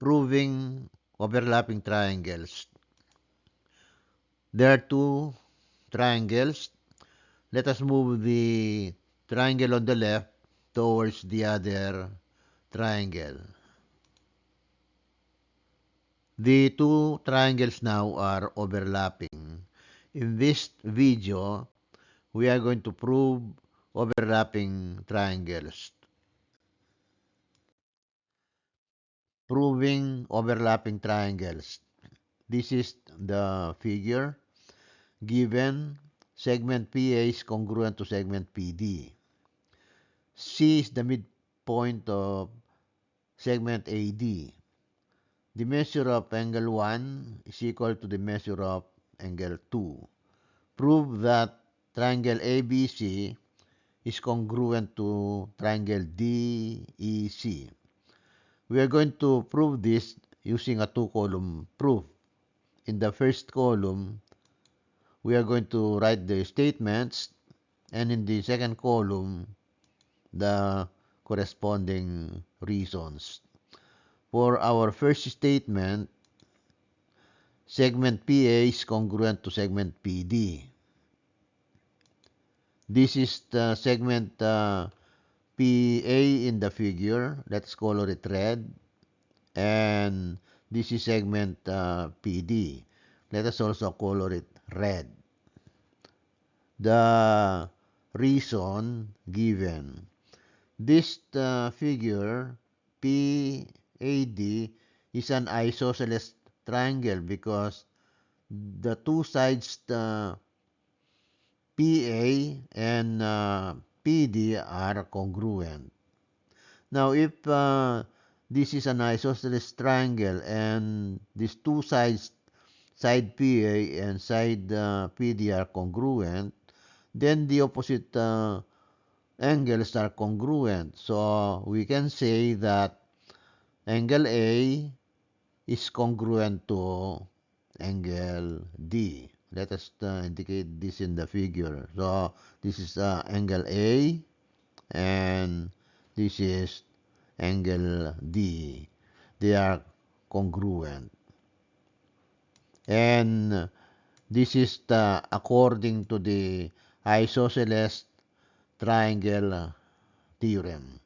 proving overlapping triangles. There are two triangles. Let us move the triangle on the left towards the other triangle. The two triangles now are overlapping. In this video, we are going to prove overlapping triangles. Proving overlapping triangles. This is the figure given. Segment PA is congruent to segment PD. C is the midpoint of segment AD. The measure of angle 1 is equal to the measure of angle 2. Prove that triangle ABC is congruent to triangle DEC. We are going to prove this using a two-column proof. In the first column, we are going to write the statements, and in the second column, the corresponding reasons. For our first statement, segment PA is congruent to segment PD. This is the segment PA in the figure. Let's color it red. And this is segment PD. Let us also color it red. The reason given. This figure PAD is an isosceles triangle because the two sides PA and PD are congruent. Now, if this is an isosceles triangle and these two sides, side PA and side PD are congruent, then the opposite angles are congruent. So we can say that angle A is congruent to angle D. Let us indicate this in the figure. So this is angle A and this is angle D. They are congruent. And this is according to the isosceles triangle theorem.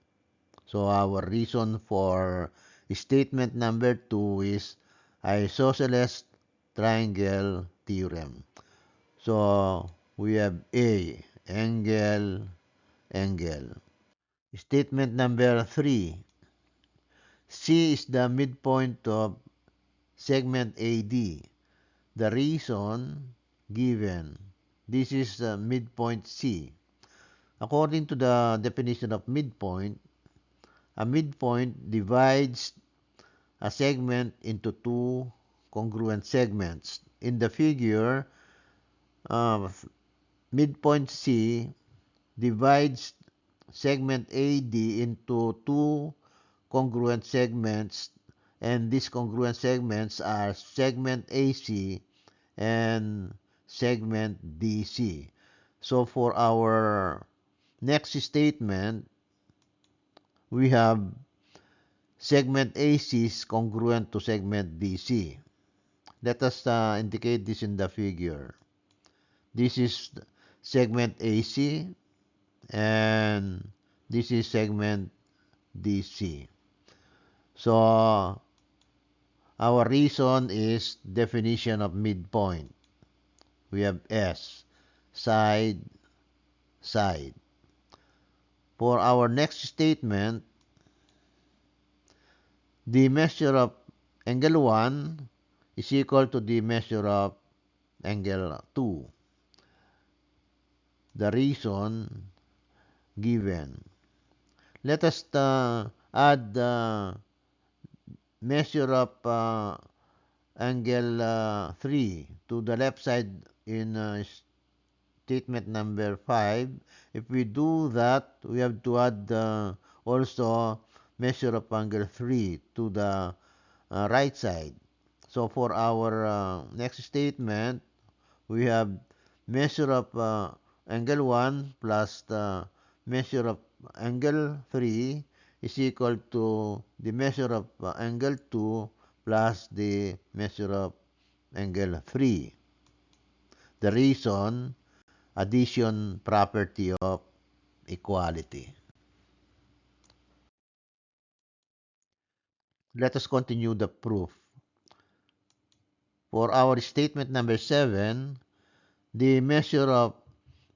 So our reason for statement number 2 is isosceles triangle theorem. So we have A, angle, angle. Statement number 3. C is the midpoint of segment AD. The reason given. This is midpoint C. According to the definition of midpoint, a midpoint divides a segment into two congruent segments. In the figure, midpoint C divides segment AD into two congruent segments, and these congruent segments are segment AC and segment DC. So for our next statement, we have segment AC is congruent to segment DC. Let us indicate this in the figure. This is segment AC and this is segment DC. So our reason is definition of midpoint. We have S, side, side. For our next statement, the measure of angle 1 is equal to the measure of angle 2. The reason given. Let us add the measure of angle 3 to the left side in statement number 5. If we do that, we have to add also measure of angle 3 to the right side. So for our next statement, we have measure of angle 1 plus the measure of angle 3 is equal to the measure of angle 2 plus the measure of angle 3. The reason, addition property of equality. Let us continue the proof. For our statement number 7, the measure of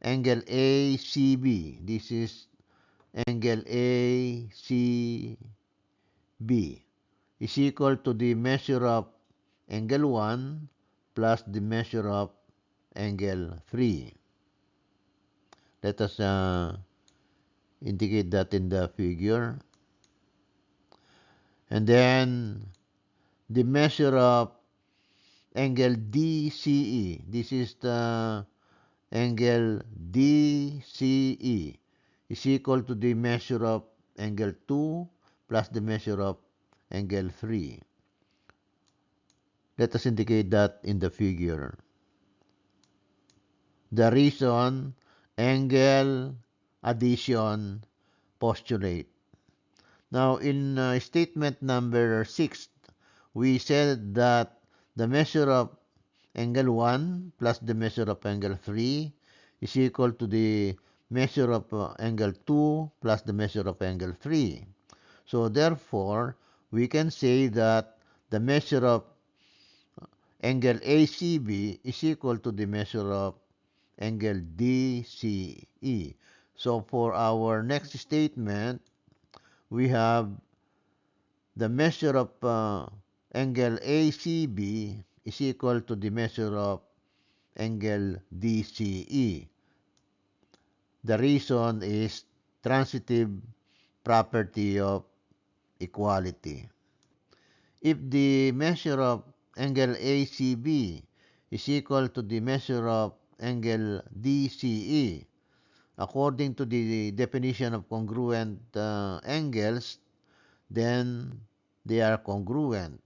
angle ACB, this is angle ACB, is equal to the measure of angle 1 plus the measure of angle 3. Let us indicate that in the figure. And then the measure of angle DCE. This is the angle DCE is equal to the measure of angle 2 plus the measure of angle 3. Let us indicate that in the figure. The reason, angle, addition, postulate. Now, in statement number 6, we said that the measure of angle 1 plus the measure of angle 3 is equal to the measure of angle 2 plus the measure of angle 3. So, therefore, we can say that the measure of angle ACB is equal to the measure of angle DCE. So, for our next statement, we have the measure of angle ACB is equal to the measure of angle DCE. The reason is transitive property of equality. If the measure of angle ACB is equal to the measure of angle DCE, according to the definition of congruent angles, then they are congruent.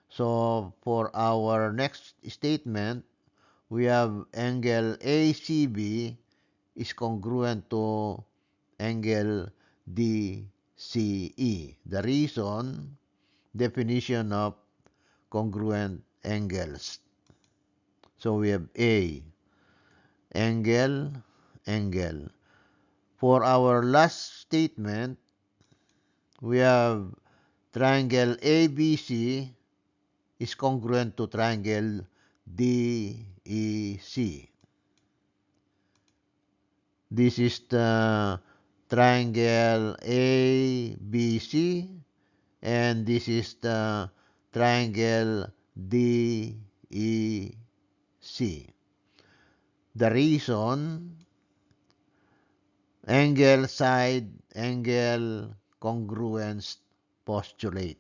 So, for our next statement, we have angle ACB is congruent to angle DCE. The reason, definition of congruent angles. So we have A, angle, angle. For our last statement, we have triangle ABC is congruent to triangle DEC. This is the triangle ABC, and this is the triangle DEC. The reason, angle side angle congruence postulate.